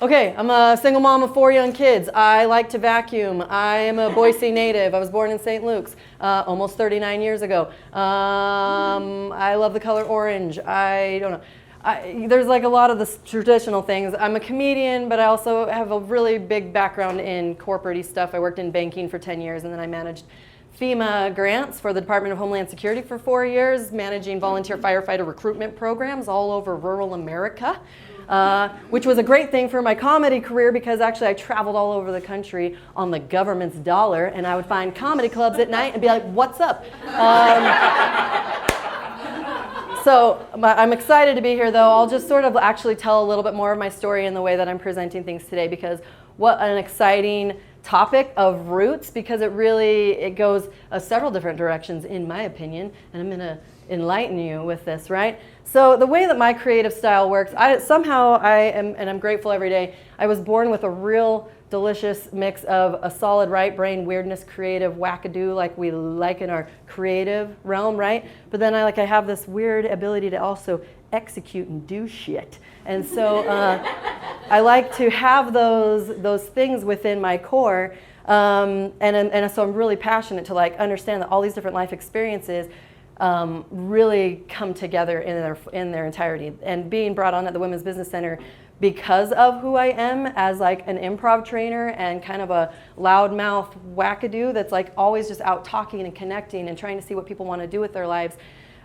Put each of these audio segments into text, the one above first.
Okay, I'm a single mom of 4 young kids. I like to vacuum. I am a Boise native. I was born in St. Luke's almost 39 years ago. I love the color orange. I don't know. There's like a lot of the traditional things. I'm a comedian, but I also have a really big background in corporate-y stuff. I worked in banking for 10 years, and then I managed FEMA grants for the Department of Homeland Security for 4 years, managing volunteer firefighter recruitment programs all over rural America. Which was a great thing for my comedy career because actually I traveled all over the country on the government's dollar, and I would find comedy clubs at night and be like, what's up? So I'm excited to be here, though. I'll just sort of actually tell a little bit more of my story in the way that I'm presenting things today, because what an exciting topic of roots, because it goes several different directions in my opinion, and I'm going to enlighten you with this, right? So the way that my creative style works, I'm grateful every day. I was born with a real delicious mix of a solid right brain, weirdness, creative wackadoo, like we like in our creative realm, right? But then I have this weird ability to also execute and do shit. And so I like to have those things within my core. And so I'm really passionate to understand that all these different life experiences really come together in their entirety. And being brought on at the Women's Business Center because of who I am as an improv trainer and kind of a loudmouth wackadoo that's always just out talking and connecting and trying to see what people want to do with their lives.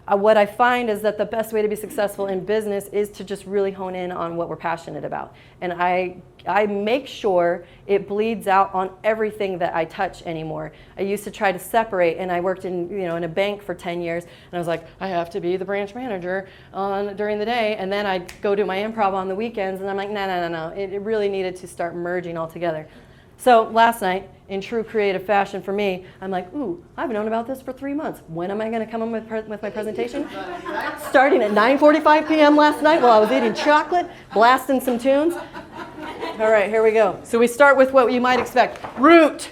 What I find is that the best way to be successful in business is to just really hone in on what we're passionate about. And I make sure it bleeds out on everything that I touch anymore. I used to try to separate, and I worked in a bank for 10 years, and I was like, I have to be the branch manager during the day, and then I'd go do my improv on the weekends, and I'm like, no. It really needed to start merging all together. So last night, in true creative fashion for me, I'm like, ooh, I've known about this for 3 months. When am I going to come up with my presentation? Starting at 9:45 p.m. last night while I was eating chocolate, blasting some tunes. All right, here we go. So we start with what you might expect. Root.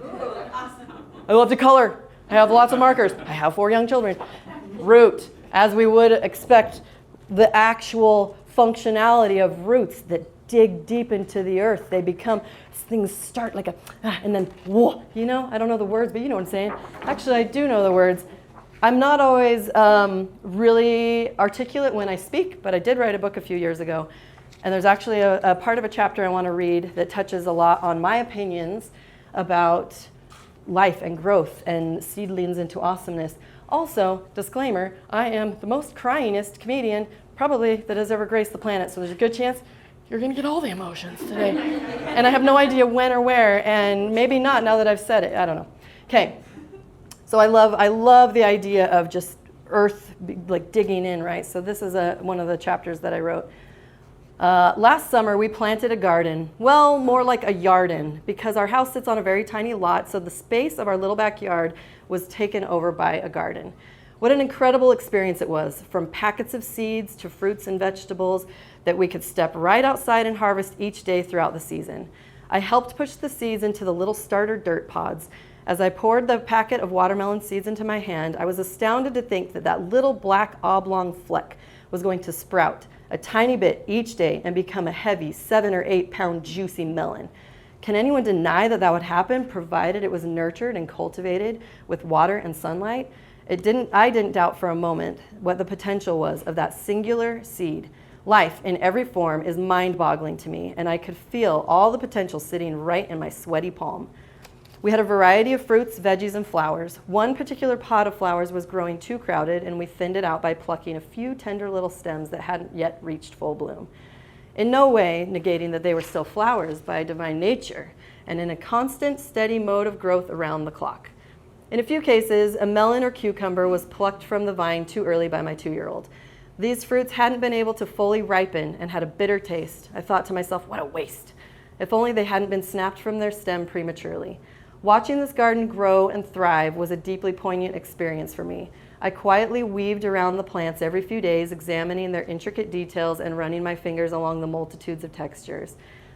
I love to color. I have lots of markers. I have 4 young children. Root. As we would expect, the actual functionality of roots that dig deep into the earth. They become, things start like and then, whoa, I don't know the words, but you know what I'm saying. Actually, I do know the words. I'm not always really articulate when I speak, but I did write a book a few years ago. And there's actually a part of a chapter I want to read that touches a lot on my opinions about life and growth and seedlings into awesomeness. Also, disclaimer, I am the most cryingest comedian probably that has ever graced the planet, so there's a good chance you're going to get all the emotions today. And I have no idea when or where, and maybe not now that I've said it. I don't know. Okay. So I love the idea of just earth digging in, right? So this is one of the chapters that I wrote. Last summer, we planted a garden. Well, more like a yardin, because our house sits on a very tiny lot, so the space of our little backyard was taken over by a garden. What an incredible experience it was, from packets of seeds to fruits and vegetables that we could step right outside and harvest each day throughout the season. I helped push the seeds into the little starter dirt pods. As I poured the packet of watermelon seeds into my hand, I was astounded to think that little black oblong fleck was going to sprout a tiny bit each day and become a heavy 7 or 8 pound juicy melon. Can anyone deny that would happen, provided it was nurtured and cultivated with water and sunlight? I didn't doubt for a moment what the potential was of that singular seed. Life in every form is mind-boggling to me, and I could feel all the potential sitting right in my sweaty palm. We had a variety of fruits, veggies, and flowers. One particular pot of flowers was growing too crowded, and we thinned it out by plucking a few tender little stems that hadn't yet reached full bloom. In no way negating that they were still flowers by divine nature, and in a constant, steady mode of growth around the clock. In a few cases, a melon or cucumber was plucked from the vine too early by my 2-year-old. These fruits hadn't been able to fully ripen and had a bitter taste. I thought to myself, what a waste. If only they hadn't been snapped from their stem prematurely. Watching this garden grow and thrive was a deeply poignant experience for me. I quietly weaved around the plants every few days, examining their intricate details and running my fingers along the multitudes of textures.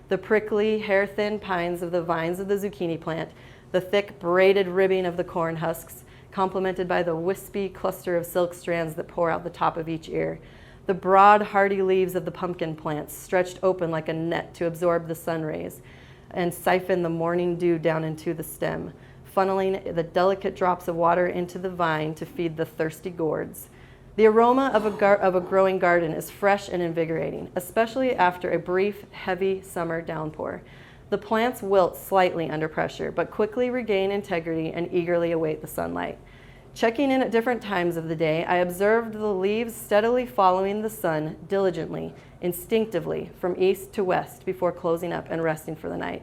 The prickly, hair-thin pines of the vines of the zucchini plant, the thick, braided ribbing of the corn husks, complemented by the wispy cluster of silk strands that pour out the top of each ear. the broad, hardy leaves of the pumpkin plants stretched open like a net to absorb the sun rays and siphon the morning dew down into the stem, funneling the delicate drops of water into the vine to feed the thirsty gourds. The aroma of a growing garden is fresh and invigorating, especially after a brief, heavy summer downpour. The plants wilt slightly under pressure, but quickly regain integrity and eagerly await the sunlight. Checking in at different times of the day, I observed the leaves steadily following the sun diligently, instinctively, from east to west before closing up and resting for the night.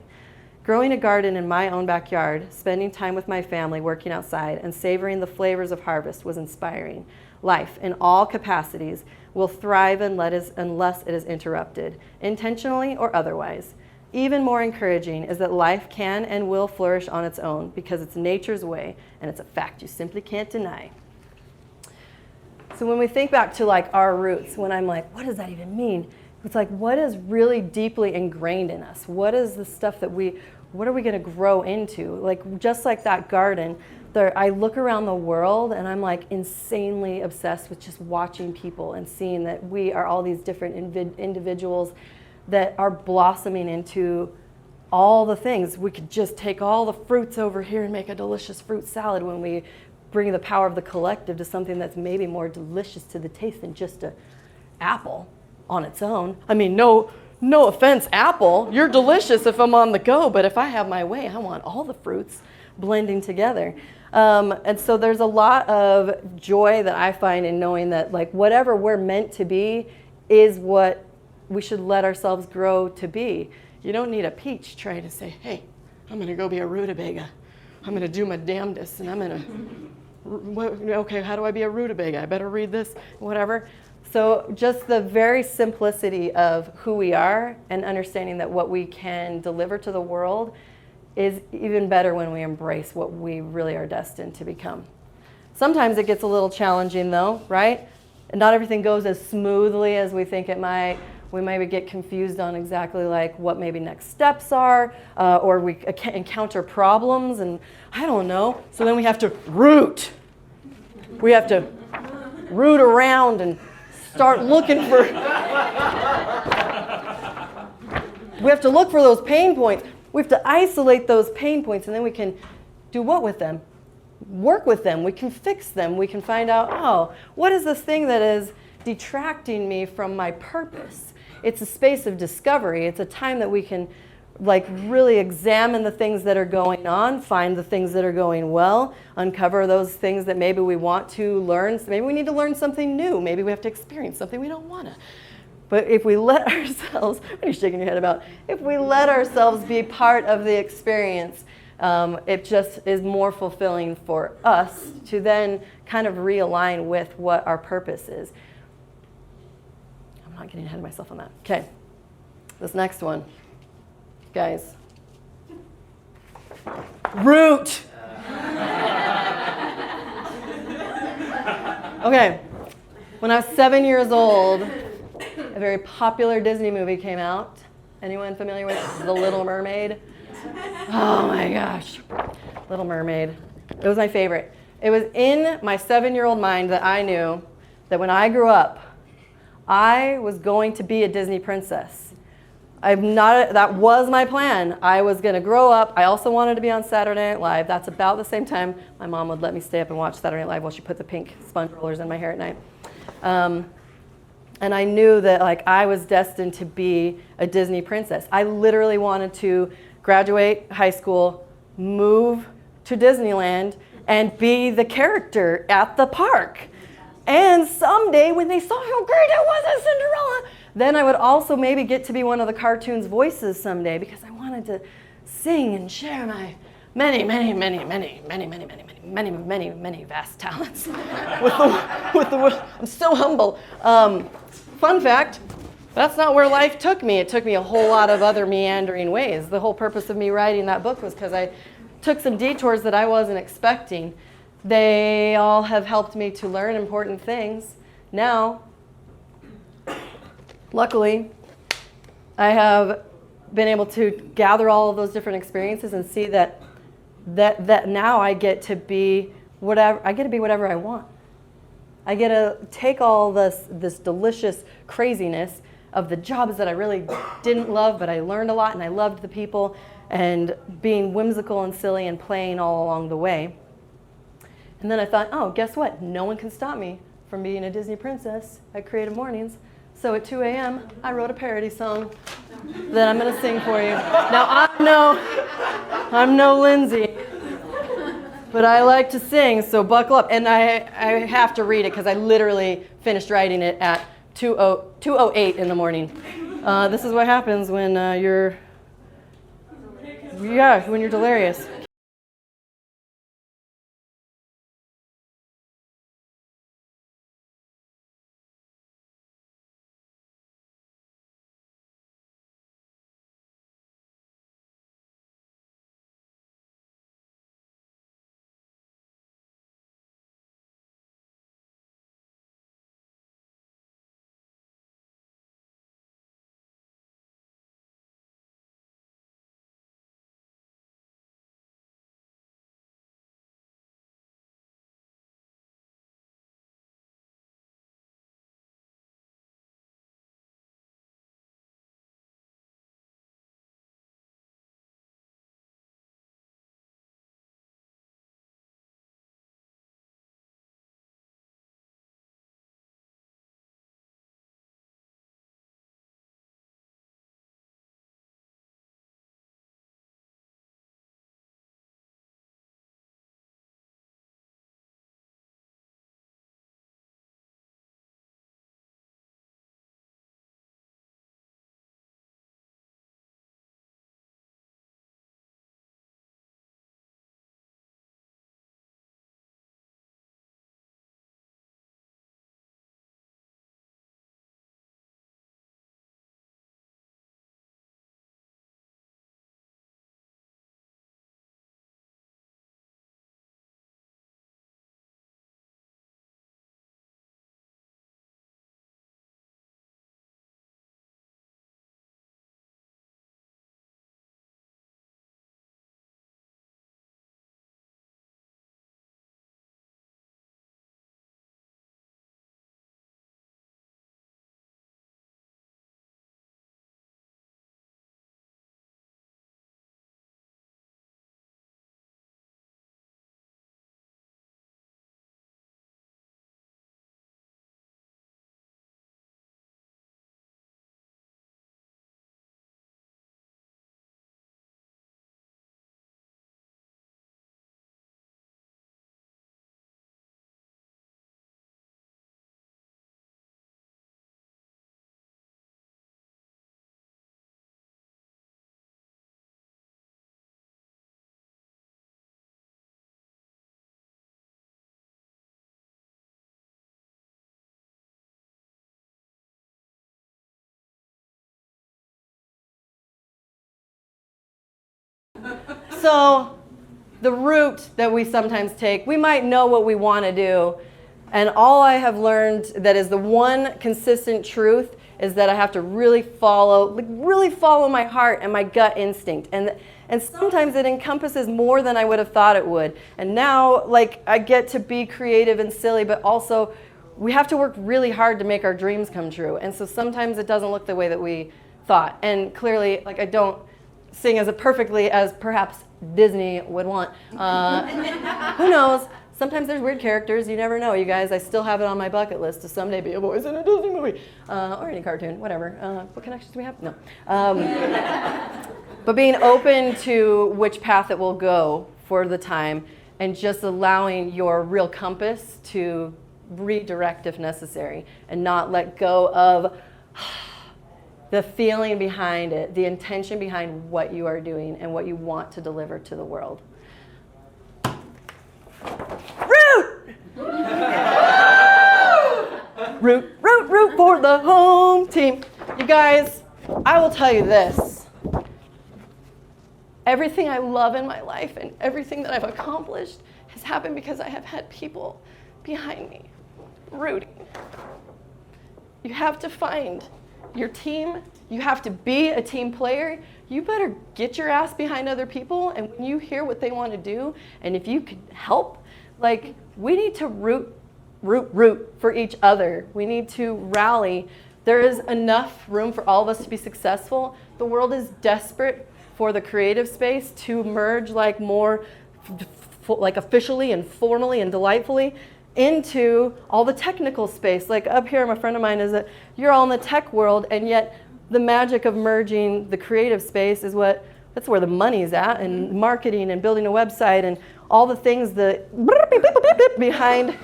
Growing a garden in my own backyard, spending time with my family working outside, and savoring the flavors of harvest was inspiring. Life, in all capacities, will thrive unless it is interrupted, intentionally or otherwise. Even more encouraging is that life can and will flourish on its own because it's nature's way, and it's a fact you simply can't deny. So when we think back to like our roots, when I'm like, what does that even mean? It's like, what is really deeply ingrained in us? What is the stuff that what are we going to grow into? Like, just like that garden, I look around the world and I'm like insanely obsessed with just watching people and seeing that we are all these different individuals that are blossoming into all the things. We could just take all the fruits over here and make a delicious fruit salad when we bring the power of the collective to something that's maybe more delicious to the taste than just an apple on its own. I mean, no offense, apple, you're delicious if I'm on the go, but if I have my way, I want all the fruits blending together. And so there's a lot of joy that I find in knowing that like whatever we're meant to be is what we should let ourselves grow to be. You don't need a peach trying to say, hey, I'm going to go be a rutabaga. I'm going to do my damnedest and I'm going to, okay, how do I be a rutabaga? I better read this, whatever. So just the very simplicity of who we are and understanding that what we can deliver to the world is even better when we embrace what we really are destined to become. Sometimes it gets a little challenging though, right? And not everything goes as smoothly as we think it might. We maybe get confused on exactly like what maybe next steps are, or we encounter problems and I don't know. So then we have to root. We have to root around and start looking for, we have to look for those pain points. We have to isolate those pain points and then we can do what with them? Work with them. We can fix them. We can find out, oh, what is this thing that is detracting me from my purpose? It's a space of discovery. It's a time that we can like really examine the things that are going on, find the things that are going well, uncover those things that maybe we want to learn. So maybe we need to learn something new. Maybe we have to experience something we don't want to. But if we let ourselves, what are you shaking your head about? If we let ourselves be part of the experience, it just is more fulfilling for us to then kind of realign with what our purpose is. I'm not getting ahead of myself on that. Okay, this next one. Guys, root. Okay, when I was 7 years old, a very popular Disney movie came out. Anyone familiar with The Little Mermaid? Oh my gosh, Little Mermaid. It was my favorite. It was in my 7-year-old mind that I knew that when I grew up, I was going to be a Disney princess. That was my plan. I was going to grow up. I also wanted to be on Saturday Night Live. That's about the same time my mom would let me stay up and watch Saturday Night Live while she put the pink sponge rollers in my hair at night. And I knew that like I was destined to be a Disney princess. I literally wanted to graduate high school, move to Disneyland, and be the character at the park. And someday when they saw how great I was as Cinderella, then I would also maybe get to be one of the cartoon's voices someday because I wanted to sing and share my many vast talents with the world. I'm so humble. Fun fact, that's not where life took me. It took me a whole lot of other meandering ways. The whole purpose of me writing that book was because I took some detours that I wasn't expecting. They all have helped me to learn important things. Now, luckily, I have been able to gather all of those different experiences and see that now I get to be whatever I want. I get to take all this delicious craziness of the jobs that I really didn't love, but I learned a lot and I loved the people and being whimsical and silly and playing all along the way. And then I thought, oh, guess what? No one can stop me from being a Disney princess at Creative Mornings. So at 2 a.m., I wrote a parody song that I'm going to sing for you. Now, I'm no Lindsay, but I like to sing, so buckle up. And I have to read it because I literally finished writing it at 2:08 in the morning. This is what happens when you're delirious. So the route that we sometimes take, we might know what we want to do, and all I have learned that is the one consistent truth is that I have to really follow my heart and my gut instinct. And sometimes it encompasses more than I would have thought it would. And now, like, I get to be creative and silly, but also we have to work really hard to make our dreams come true. And so sometimes it doesn't look the way that we thought. And clearly, like, I don't sing as perfectly as perhaps Disney would want. Who knows? Sometimes there's weird characters. You never know, you guys. I still have it on my bucket list to someday be a voice in a Disney movie. Or any cartoon, whatever. What connections do we have? No. But being open to which path it will go for the time and just allowing your real compass to redirect if necessary and not let go of the feeling behind it, the intention behind what you are doing and what you want to deliver to the world. Root! root for the home team. You guys, I will tell you this. Everything I love in my life and everything that I've accomplished has happened because I have had people behind me rooting. You have to find your team. You have to be a team player. You better get your ass behind other people, and when you hear what they want to do, and if you could help, like, we need to root root for each other. We need to rally. There is enough room for all of us to be successful. The world is desperate for the creative space to merge like more like officially and formally and delightfully into all the technical space. Like up here, my friend of mine is that you're all in the tech world, and yet the magic of merging the creative space is that's where the money's at, and marketing and building a website and all the things that behind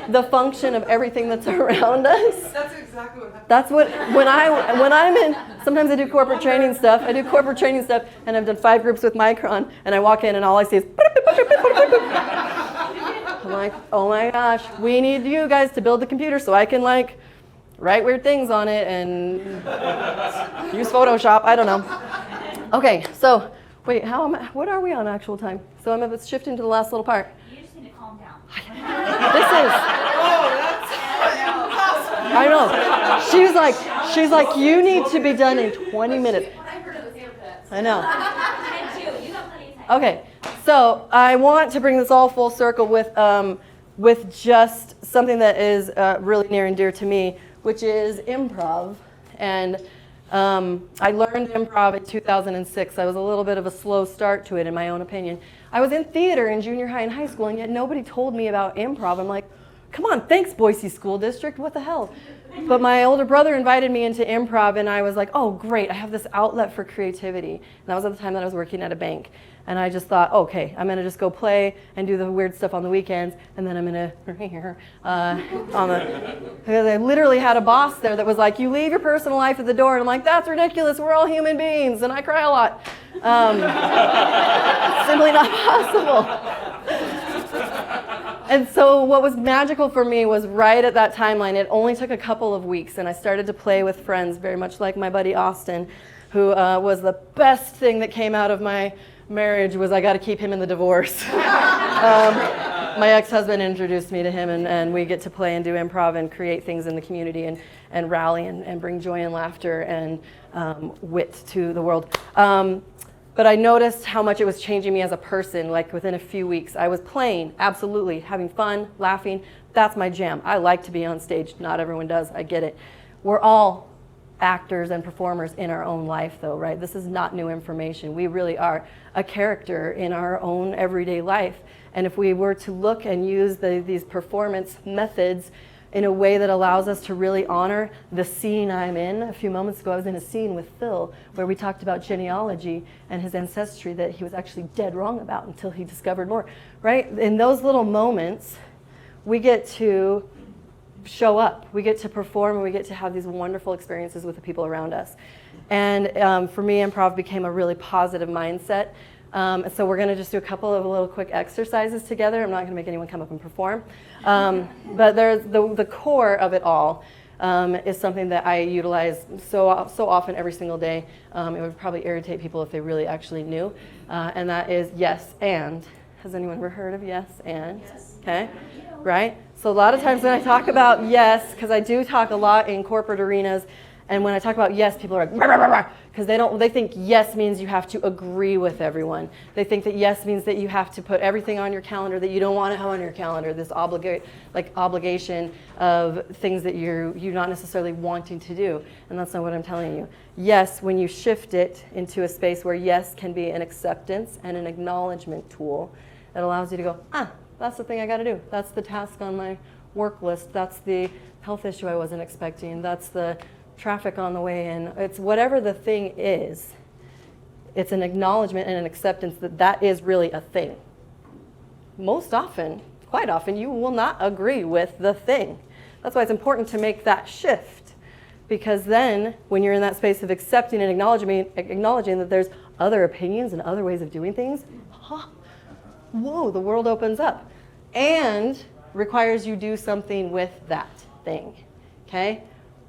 the function of everything that's around us. That's exactly what happens. That's what, when I'm in, sometimes I do corporate training stuff, and I've done 5 groups with Micron, and I walk in and all I see is I'm like, oh my gosh, we need you guys to build the computer so I can like write weird things on it and use Photoshop. I don't know. Okay, so wait, what are we on actual time? So I'm shifting to the last little part. You just need to calm down. I know. She's like, you need to be done in 20 minutes. I know. Okay, so I want to bring this all full circle with just something that is really near and dear to me, which is improv. And I learned improv in 2006. I was a little bit of a slow start to it, in my own opinion. I was in theater in junior high and high school, and yet nobody told me about improv. I'm like, come on, thanks, Boise School District, what the hell? But my older brother invited me into improv, and I was like, oh, great, I have this outlet for creativity. And that was at the time that I was working at a bank. And I just thought, okay, I'm gonna just go play and do the weird stuff on the weekends, and then I'm gonna, because I literally had a boss there that was like, you leave your personal life at the door, and I'm like, that's ridiculous, we're all human beings, and I cry a lot. Simply not possible. And so what was magical for me was right at that timeline, it only took a couple of weeks, and I started to play with friends, very much like my buddy Austin, who was the best thing that came out of my marriage was I got to keep him in the divorce. My ex-husband introduced me to him, and we get to play and do improv and create things in the community and rally and bring joy and laughter and wit to the world. But I noticed how much it was changing me as a person. Like within a few weeks, I was playing, absolutely, having fun, laughing. That's my jam. I like to be on stage. Not everyone does. I get it. We're all actors and performers in our own life, though, right? This is not new information. We really are a character in our own everyday life. And if we were to look and use these performance methods in a way that allows us to really honor the scene I'm in. A few moments ago, I was in a scene with Phil where we talked about genealogy and his ancestry that he was actually dead wrong about until he discovered more, right? In those little moments, we get to show up, we get to perform, and we get to have these wonderful experiences with the people around us. And for me, improv became a really positive mindset. So we're going to just do a couple of little quick exercises together. I'm not going to make anyone come up and perform. But there's the core of it all is something that I utilize so often every single day. It would probably irritate people if they really actually knew. And that is yes and. Has anyone ever heard of yes and? Yes. Okay, right? So a lot of times when I talk about yes, because I do talk a lot in corporate arenas, and when I talk about yes, people are like, because they think yes means you have to agree with everyone. They think that yes means that you have to put everything on your calendar that you don't want to have on your calendar, this obligation of things that you're not necessarily wanting to do. And that's not what I'm telling you. Yes, when you shift it into a space where yes can be an acceptance and an acknowledgement tool, that allows you to go, that's the thing I got to do. That's the task on my work list. That's the health issue I wasn't expecting. That's the traffic on the way in. It's whatever the thing is. It's an acknowledgement and an acceptance that that is really a thing. Most often, quite often, you will not agree with the thing. That's why it's important to make that shift. Because then, when you're in that space of accepting and acknowledging that there's other opinions and other ways of doing things, whoa, the world opens up. And requires you do something with that thing, okay?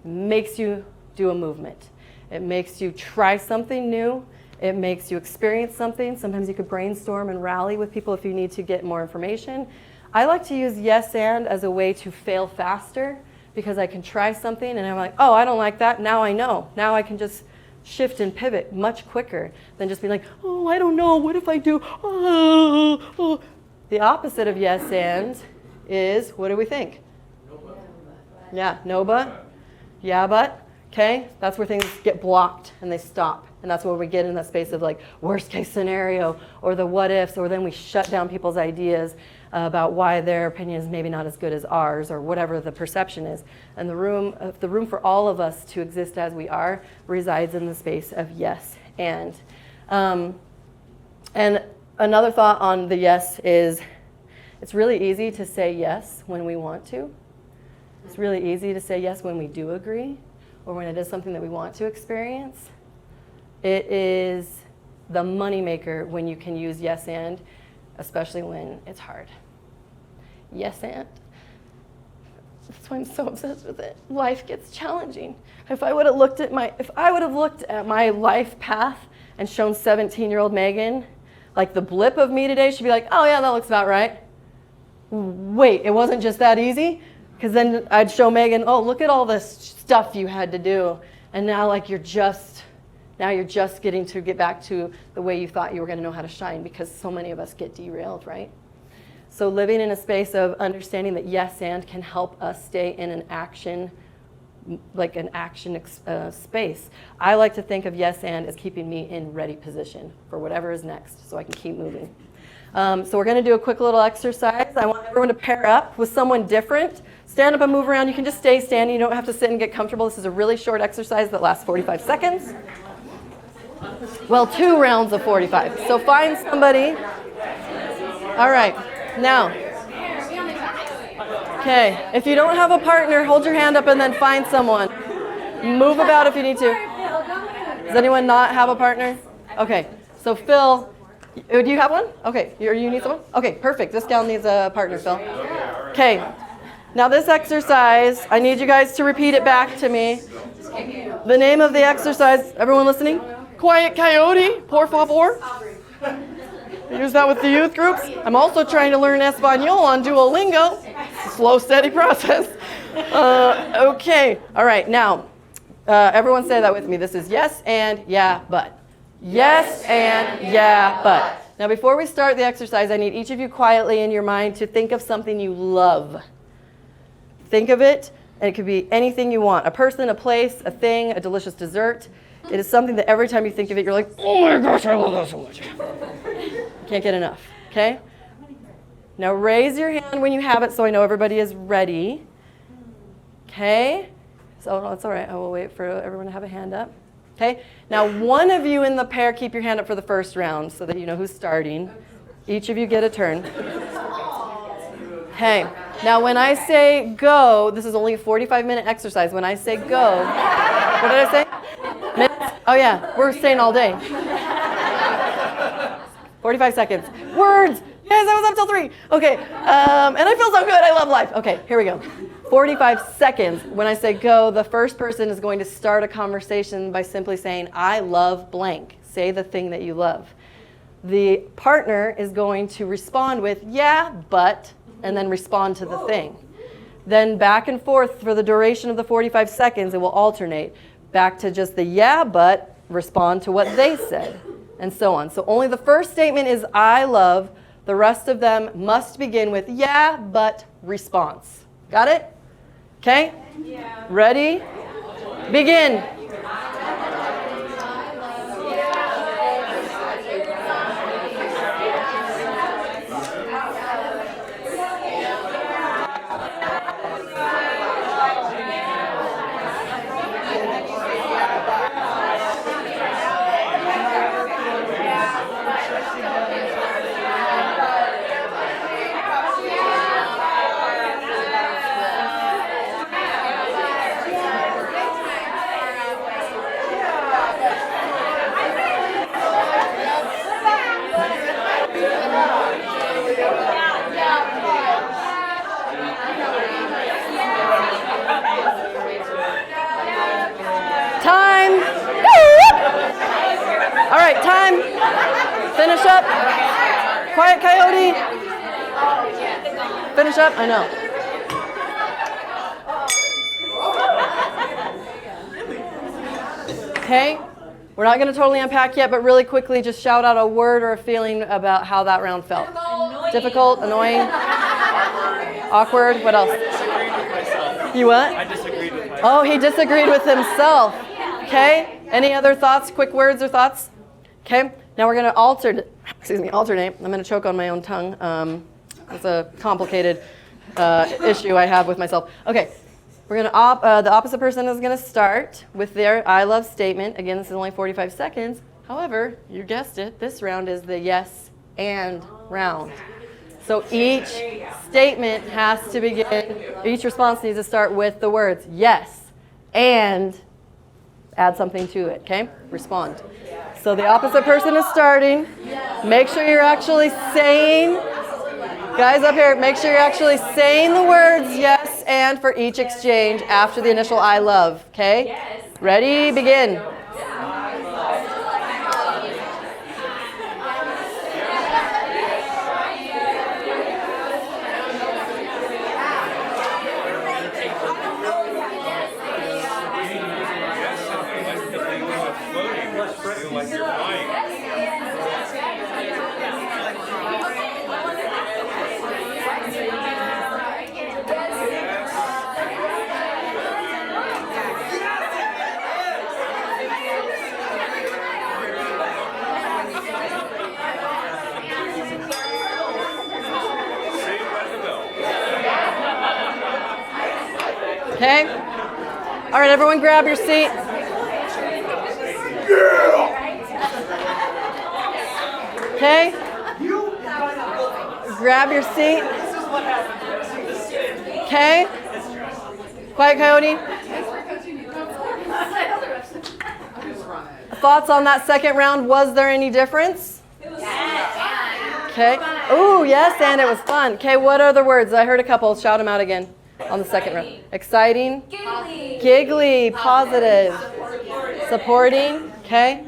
Makes you do a movement. It makes you try something new. It makes you experience something. Sometimes you could brainstorm and rally with people if you need to get more information. I like to use yes and as a way to fail faster because I can try something and I'm like, oh, I don't like that. Now I know. Now I can just shift and pivot much quicker than just being like, oh, I don't know. What if I do? Oh. The opposite of yes and is, what do we think? Yeah, no but. Yeah, but. Okay, that's where things get blocked and they stop. And that's where we get in that space of like worst case scenario or the what ifs, or then we shut down people's ideas about why their opinion is maybe not as good as ours or whatever the perception is. And the room for all of us to exist as we are resides in the space of yes and. And another thought on the yes is it's really easy to say yes when we want to. It's really easy to say yes when we do agree or when it is something that we want to experience. It is the moneymaker when you can use yes and, especially when it's hard. Yes and. That's why I'm so obsessed with it. Life gets challenging. If I would have looked at my life path and shown 17-year-old Megan, like the blip of me today, she'd be like, oh yeah, that looks about right. Wait, it wasn't just that easy? Because then I'd show Megan, oh, look at all this stuff you had to do. And now like you're just getting to get back to the way you thought you were going to know how to shine, because so many of us get derailed, right? So living in a space of understanding that yes and can help us stay in an action space. I like to think of yes and as keeping me in ready position for whatever is next so I can keep moving. So we're going to do a quick little exercise. I want everyone to pair up with someone different. Stand up and move around. You can just stay standing. You don't have to sit and get comfortable. This is a really short exercise that lasts 45 seconds. Well, 2 rounds of 45. So find somebody. All right. Now, okay, if you don't have a partner, hold your hand up and then find someone. Move about if you need to. Does anyone not have a partner? Okay, so Phil, do you have one? Okay, you need someone? Okay, perfect. This gal needs a partner, Phil. Okay, now this exercise, I need you guys to repeat it back to me. The name of the exercise, everyone listening? Quiet Coyote, por favor. Use that with the youth groups. I'm also trying to learn Espanol on Duolingo. Slow, steady process. Okay. All right. Now, everyone say that with me. This is yes and yeah, but. Yes and yeah, but. Now, before we start the exercise, I need each of you quietly in your mind to think of something you love. Think of it, and it could be anything you want. A person, a place, a thing, a delicious dessert. It is something that every time you think of it, you're like, oh my gosh, I love that so much. Can't get enough, okay? Now raise your hand when you have it so I know everybody is ready. Okay? So that's all right. I will wait for everyone to have a hand up. Okay? Now one of you in the pair, keep your hand up for the first round so that you know who's starting. Each of you get a turn. Okay. Now when I say go, this is only a 45-minute exercise. When I say go, what did I say? Minutes? Oh yeah, we're staying all day. 45 seconds. Words. Yes, I was up till 3. Okay. And I feel so good. I love life. Okay, here we go. 45 seconds. When I say go, the first person is going to start a conversation by simply saying, I love blank. Say the thing that you love. The partner is going to respond with, yeah, but, and then respond to the thing. Then back and forth for the duration of the 45 seconds, it will alternate. Back to just the yeah, but, respond to what they said. And so on. So only the first statement is I love. The rest of them must begin with yeah, but response. Got it? Okay? Yeah. Ready? Begin. Time. All right, time. Finish up. Quiet Coyote. Finish up. I know. Okay. We're not going to totally unpack yet, but really quickly just shout out a word or a feeling about how that round felt. Difficult, annoying, awkward. What else? Disagreeing with myself. You what? I disagreed with myself. Oh, he disagreed with himself. Okay. Any other thoughts, quick words or thoughts? Okay. Now we're going to alternate. I'm going to choke on my own tongue. It's a complicated issue I have with myself. Okay. We're going to, the opposite person is going to start with their I love statement. Again, this is only 45 seconds. However, you guessed it, this round is the yes and round. So each statement has to begin, each response needs to start with the words yes and add something to it, okay? Respond. So the opposite person is starting. Make sure you're actually saying, guys up here, make sure you're actually saying the words yes and for each exchange after the initial I love, okay? Ready, begin. Okay? All right, everyone grab your seat. Okay? Grab your seat. Okay? Quiet Coyote. Thoughts on that second round? Was there any difference? Okay. Ooh, yes, and it was fun. Okay, what other words? I heard a couple. Shout them out again on the second round. Exciting. Giggly. Positive. Supporting. Okay.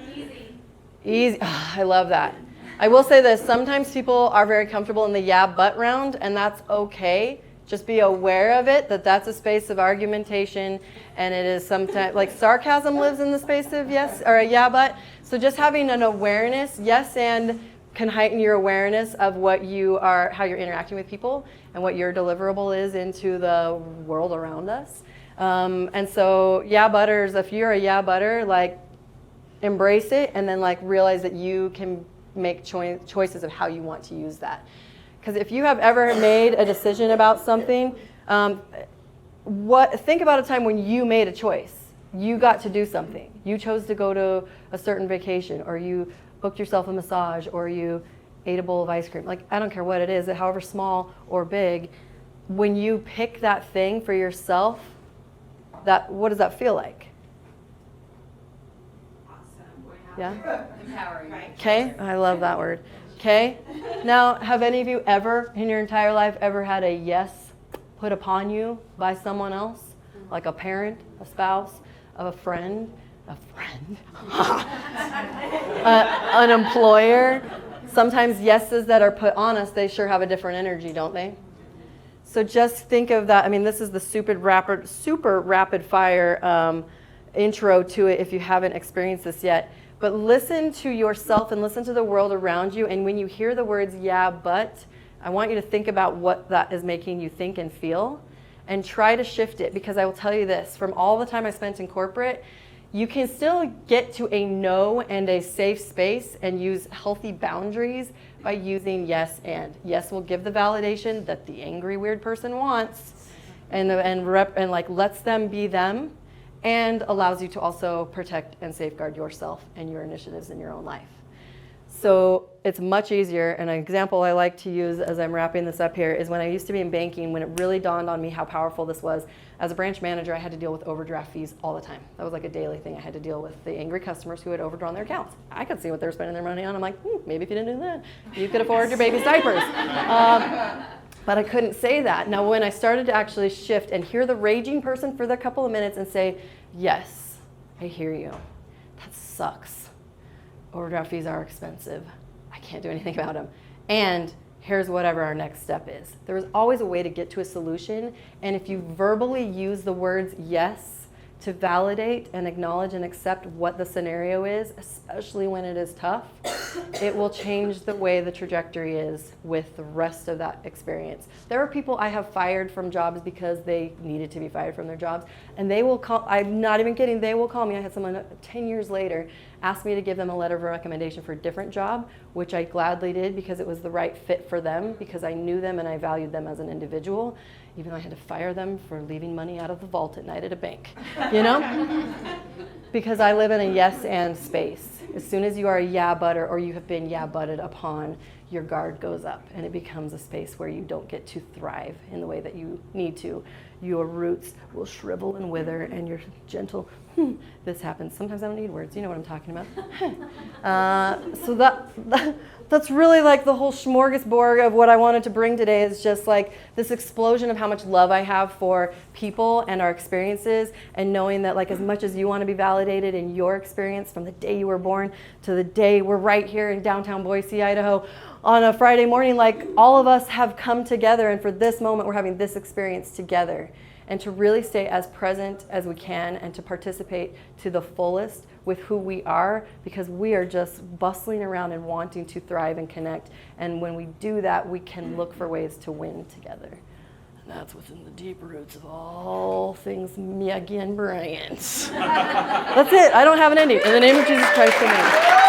Easy. Oh, I love that. I will say this. Sometimes people are very comfortable in the yeah, but round, and that's okay. Just be aware of it, that that's a space of argumentation, and it is sometimes, like sarcasm lives in the space of yes, or a yeah, but. So just having an awareness, yes, and can heighten your awareness of what you are, how you're interacting with people, and what your deliverable is into the world around us. And so, yeah, butters, if you're a yeah, butter, like, embrace it, and then, like, realize that you can make choices of how you want to use that. Because if you have ever made a decision about something, think about a time when you made a choice. You got to do something. You chose to go to a certain vacation, or you booked yourself a massage, or you ate a bowl of ice cream. Like, I don't care what it is, however small or big, when you pick that thing for yourself, what does that feel like? Awesome. Yeah? Empowering. Okay, I love that word. Okay, now have any of you ever in your entire life ever had a yes put upon you by someone else? Like a parent, a spouse, a friend, an employer? Sometimes yeses that are put on us, they sure have a different energy, don't they? So just think of that. I mean, this is the super rapid fire intro to it if you haven't experienced this yet. But listen to yourself and listen to the world around you. And when you hear the words, yeah, but, I want you to think about what that is making you think and feel and try to shift it. Because I will tell you this, from all the time I spent in corporate, you can still get to a no and a safe space and use healthy boundaries by using yes and. Yes will give the validation that the angry, weird person wants and like lets them be them, and allows you to also protect and safeguard yourself and your initiatives in your own life. So it's much easier. And an example I like to use as I'm wrapping this up here is when I used to be in banking, when it really dawned on me how powerful this was. As a branch manager, I had to deal with overdraft fees all the time. That was like a daily thing. I had to deal with the angry customers who had overdrawn their accounts. I could see what they were spending their money on. I'm like, maybe if you didn't do that, you could afford your baby's diapers. But I couldn't say that. Now, when I started to actually shift and hear the raging person for a couple of minutes and say, yes, I hear you. That sucks. Overdraft fees are expensive. I can't do anything about them. And here's whatever our next step is. There is always a way to get to a solution. And if you verbally use the words yes to validate and acknowledge and accept what the scenario is, especially when it is tough, it will change the way the trajectory is with the rest of that experience. There are people I have fired from jobs because they needed to be fired from their jobs, and they will call, I'm not even kidding, they will call me. I had someone 10 years later ask me to give them a letter of recommendation for a different job, which I gladly did because it was the right fit for them, because I knew them and I valued them as an individual, even though I had to fire them for leaving money out of the vault at night at a bank, you know? Because I live in a yes and space. As soon as you are a yeah butter or you have been yeah butted upon, your guard goes up and it becomes a space where you don't get to thrive in the way that you need to. Your roots will shrivel and wither and your gentle, this happens. Sometimes I don't need words, you know what I'm talking about. So that's really like the whole smorgasbord of what I wanted to bring today, is just like this explosion of how much love I have for people and our experiences, and knowing that like as much as you want to be validated in your experience from the day you were born to the day we're right here in downtown Boise, Idaho on a Friday morning, like all of us have come together, and for this moment we're having this experience together. And to really stay as present as we can and to participate to the fullest with who we are, because we are just bustling around and wanting to thrive and connect. And when we do that, we can look for ways to win together. And that's within the deep roots of all things Megan Bryant. That's it. I don't have an ending. In the name of Jesus Christ, amen.